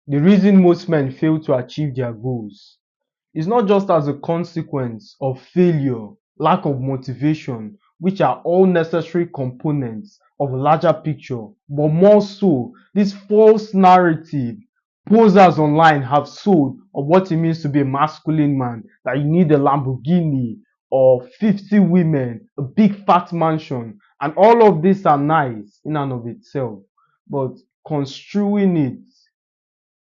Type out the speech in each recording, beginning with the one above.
The reason most men fail to achieve their goals is not just as a consequence of failure, lack of motivation, which are all necessary components of a larger picture, but more so, this false narrative posers online have sold of what it means to be a masculine man, that you need a Lamborghini or 50 women, a big fat mansion, and all of these are nice in and of itself. But construing it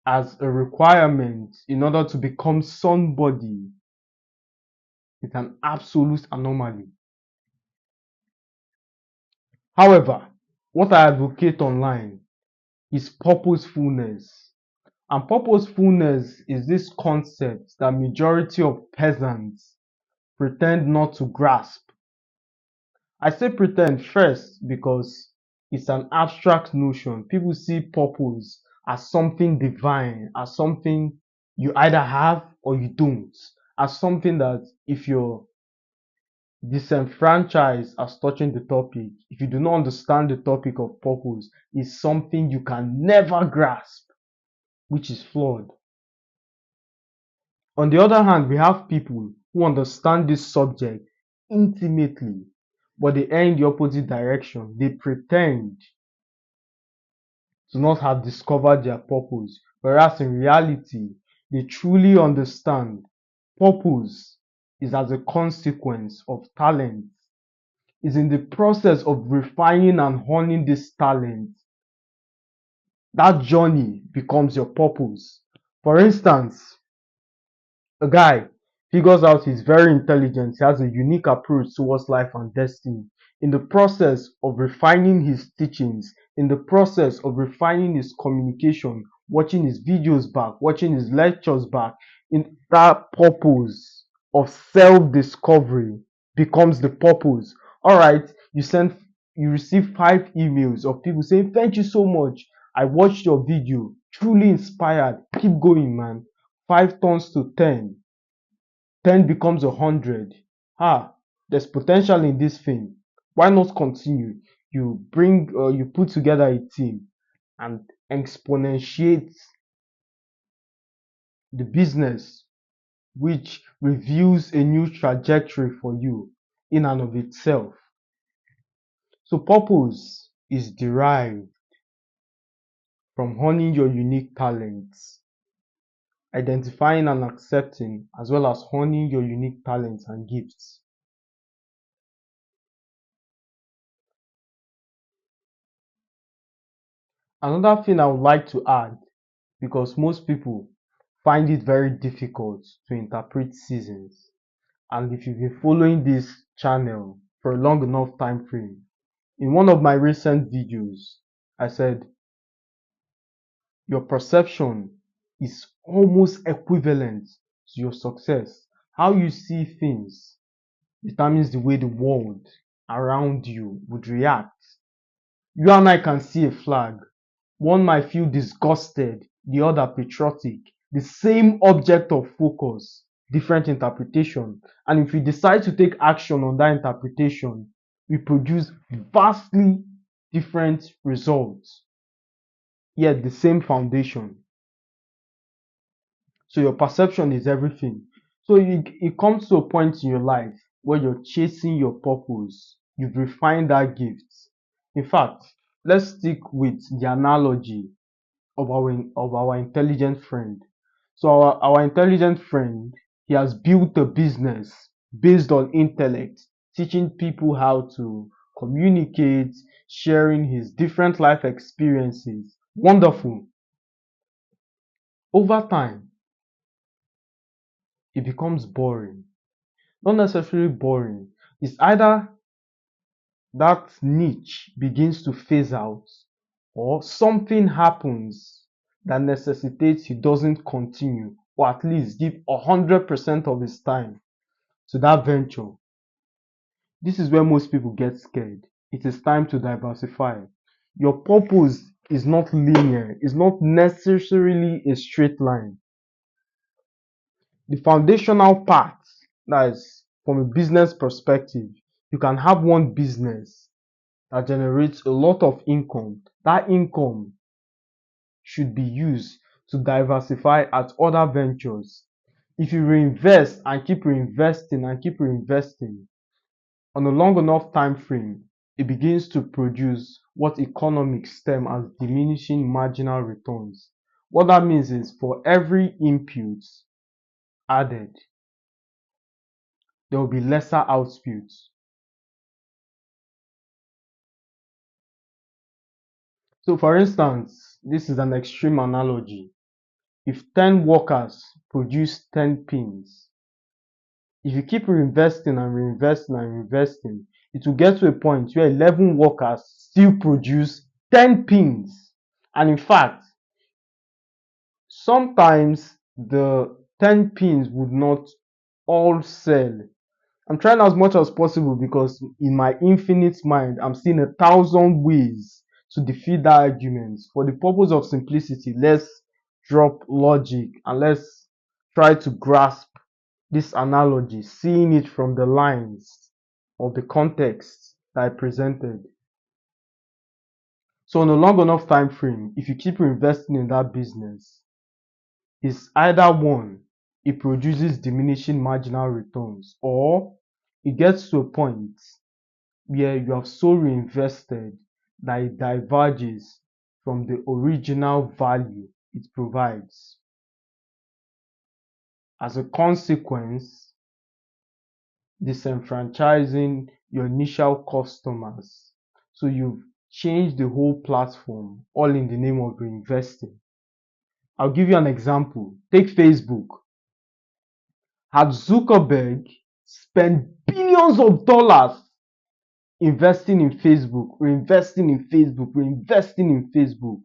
as a requirement in order to become somebody is an absolute anomaly. However, what I advocate online is purposefulness. And purposefulness is this concept that majority of peasants pretend not to grasp. I say pretend first because it's an abstract notion. People see purpose as something divine, as something you either have or you don't, as something that if you're disenfranchised as touching the topic, if you do not understand the topic of purpose, is something you can never grasp, which is flawed. On the other hand, we have people who understand this subject intimately, but they err in the opposite direction. They pretend to not have discovered their purpose, whereas in reality, they truly understand purpose is as a consequence of talent, is in the process of refining and honing this talent. That journey becomes your purpose. For instance, a guy figures out he's very intelligent, he has a unique approach towards life and destiny. In the process of refining his teachings, in the process of refining his communication, watching his videos back, watching his lectures back, in that purpose of self-discovery becomes the purpose. All right, you receive 5 emails of people saying, "Thank you so much. I watched your video, truly inspired. Keep going, man." 5 turns to 10, 10 becomes 100. Ah, there's potential in this thing. Why not continue? You put together a team and exponentiate the business, which reveals a new trajectory for you in and of itself. So purpose is derived from honing your unique talents, identifying and accepting, as well as honing your unique talents and gifts. Another thing I would like to add, because most people find it very difficult to interpret seasons, and if you've been following this channel for a long enough time frame, in one of my recent videos, I said your perception is almost equivalent to your success. How you see things determines the way the world around you would react. You and I can see a flag. One might feel disgusted, the other patriotic. The same object of focus, different interpretation. And if we decide to take action on that interpretation, we produce vastly different results, yet the same foundation. So your perception is everything. So it comes to a point in your life where you're chasing your purpose. You've refined that gift. In fact, let's stick with the analogy of our intelligent friend. So our intelligent friend, he has built a business based on intellect, teaching people how to communicate, sharing his different life experiences. Wonderful. Over time, it becomes boring. Not necessarily boring. It's either that niche begins to phase out or something happens that necessitates he doesn't continue or at least give 100% of his time to that venture. This is where most people get scared. It is time to diversify. Your purpose is not linear, it's not necessarily a straight line. The foundational part, that is from a business perspective, you can have one business that generates a lot of income. That income should be used to diversify at other ventures. If you reinvest and keep reinvesting and keep reinvesting on a long enough time frame, it begins to produce what economics term as diminishing marginal returns. What that means is for every input added, there will be lesser output. So for instance, this is an extreme analogy. If 10 workers produce 10 pins, if you keep reinvesting and reinvesting and reinvesting, it will get to a point where 11 workers still produce 10 pins. And in fact, sometimes the 10 pins would not all sell. I'm trying as much as possible because in my infinite mind, I'm seeing 1,000 ways to defeat that argument. For the purpose of simplicity, let's drop logic and let's try to grasp this analogy, seeing it from the lines of the context that I presented. So on a long enough time frame, if you keep investing in that business, it's either one, it produces diminishing marginal returns, or it gets to a point where you have so reinvested that it diverges from the original value it provides. As a consequence, disenfranchising your initial customers. So you've changed the whole platform all in the name of reinvesting. I'll give you an example. Take Facebook. Had Zuckerberg spent billions of dollars investing in Facebook, reinvesting in Facebook, reinvesting in Facebook,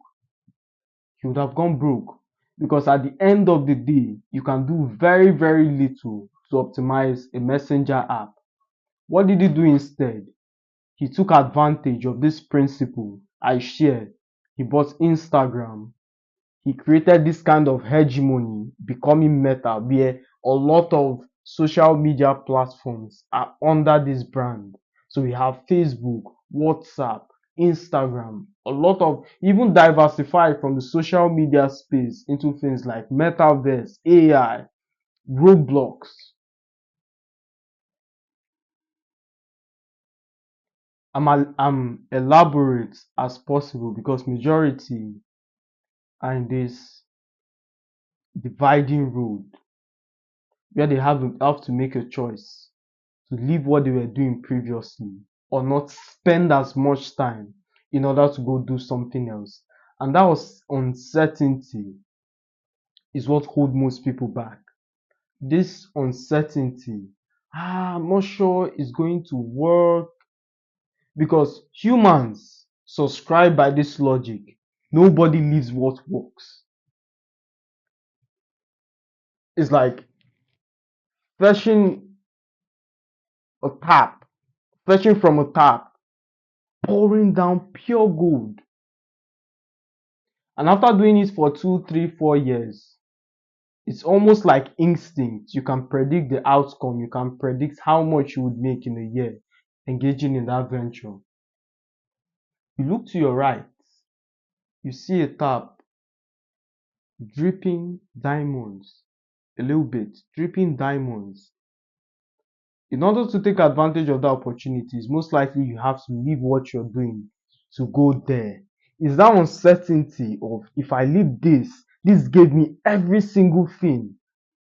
he would have gone broke. Because at the end of the day, you can do very, very little to optimize a messenger app. What did he do instead? He took advantage of this principle I shared. He bought Instagram. He created this kind of hegemony, becoming Meta, where a lot of social media platforms are under this brand. So we have Facebook, WhatsApp, Instagram, a lot of even diversified from the social media space into things like metaverse, AI, Roblox. I'm elaborate as possible because majority are in this dividing road where they have to make a choice to leave what they were doing previously or not spend as much time in order to go do something else. And that was uncertainty is what hold most people back. This uncertainty, I'm not sure it's going to work because humans subscribe by this logic. Nobody leaves what works. It's like fetching a tap, fetching from a tap, pouring down pure gold. And after doing it for 2, 3, 4 years, it's almost like instinct. You can predict the outcome, you can predict how much you would make in a year engaging in that venture. You look to your right, you see a tap dripping diamonds, a little bit, dripping diamonds. In order to take advantage of the opportunities, most likely you have to leave what you're doing to go there. Is that uncertainty of if I leave this gave me every single thing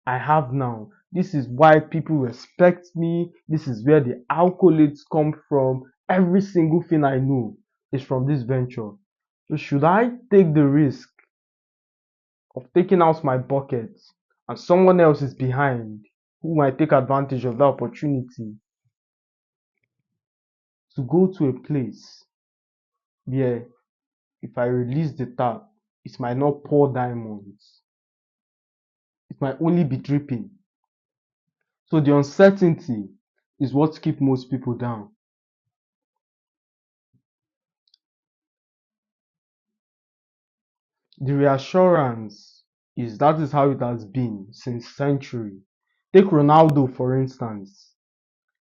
I have now. This is why people respect me. This is where the accolades come from. Every single thing I know is from this venture. So should I take the risk of taking out my bucket and someone else is behind who might take advantage of the opportunity to go to a place where if I release the tap, it might not pour diamonds. It might only be dripping. So the uncertainty is what keeps most people down. The reassurance is that is how it has been since century. Take Ronaldo for instance.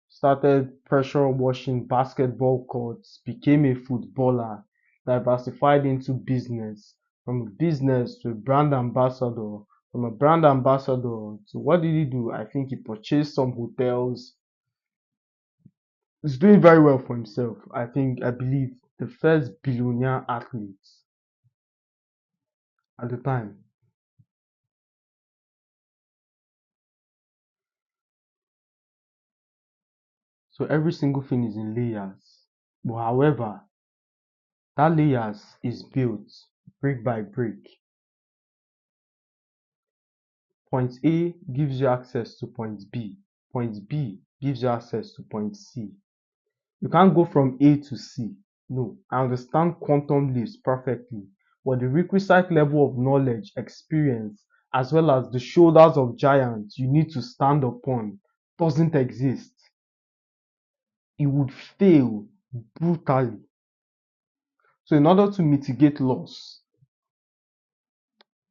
Started pressure washing basketball courts, became a footballer, diversified into business, from a business to a brand ambassador, from a brand ambassador to what did he do? I think he purchased some hotels. He's doing very well for himself. I believe the first billionaire athlete at the time. So every single thing is in layers. But however, that layers is built brick by brick. Point A gives you access to point B. Point B gives you access to point C. You can't go from A to C. No, I understand quantum leaps perfectly, but the requisite level of knowledge, experience, as well as the shoulders of giants you need to stand upon doesn't exist. It would fail brutally. So, in order to mitigate loss,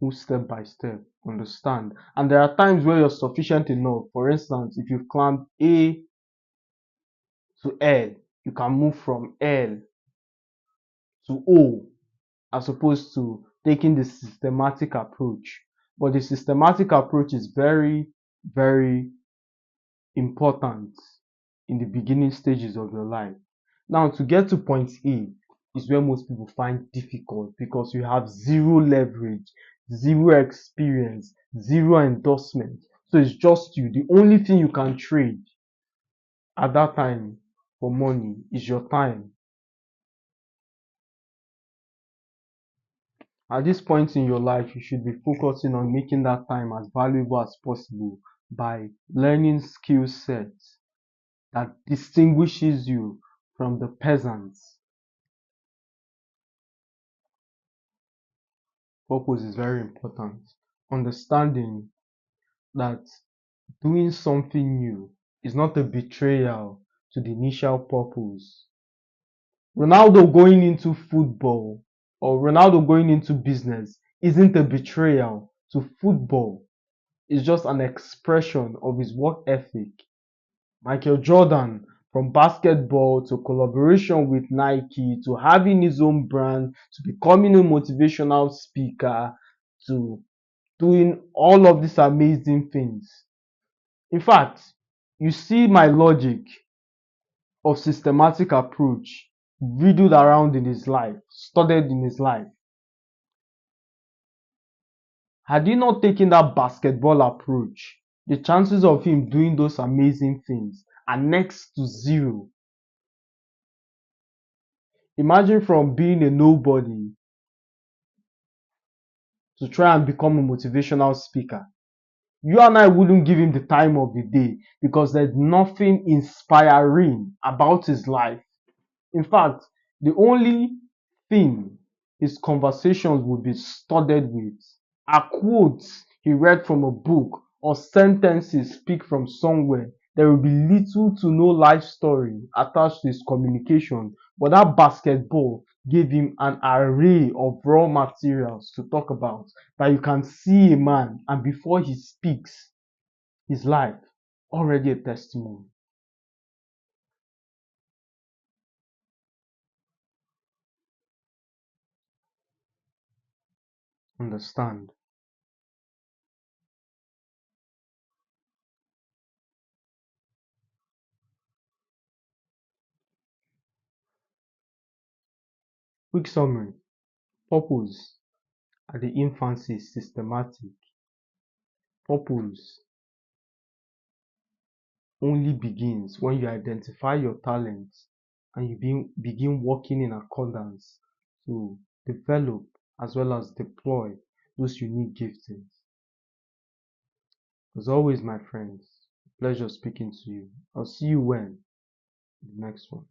move step by step, understand. And there are times where you're sufficient enough. For instance, if you've climbed A to L, you can move from L to O as opposed to taking the systematic approach. But the systematic approach is very, very important in the beginning stages of your life. Now, to get to point A is where most people find difficult because you have zero leverage, zero experience, zero endorsement. So it's just you. The only thing you can trade at that time for money is your time. At this point in your life, you should be focusing on making that time as valuable as possible by learning skill sets that distinguishes you from the peasants. Purpose is very important. Understanding that doing something new is not a betrayal to the initial purpose. Ronaldo going into football or Ronaldo going into business isn't a betrayal to football. It's just an expression of his work ethic. Michael Jordan, from basketball to collaboration with Nike to having his own brand to becoming a motivational speaker to doing all of these amazing things. In fact, you see my logic of systematic approach riddled around in his life, studied in his life. Had he not taken that basketball approach, the chances of him doing those amazing things are next to zero. Imagine from being a nobody to try and become a motivational speaker. You and I wouldn't give him the time of the day because there's nothing inspiring about his life. In fact, the only thing his conversations would be studded with are quotes he read from a book or sentences speak from somewhere. There will be little to no life story attached to his communication, but that basketball gave him an array of raw materials to talk about that you can see a man and before he speaks his life already a testimony. Understand? Quick summary. Purpose at the infancy is systematic. Purpose only begins when you identify your talents and you begin working in accordance to develop as well as deploy those unique giftings. As always, my friends, pleasure speaking to you. I'll see you when the next one.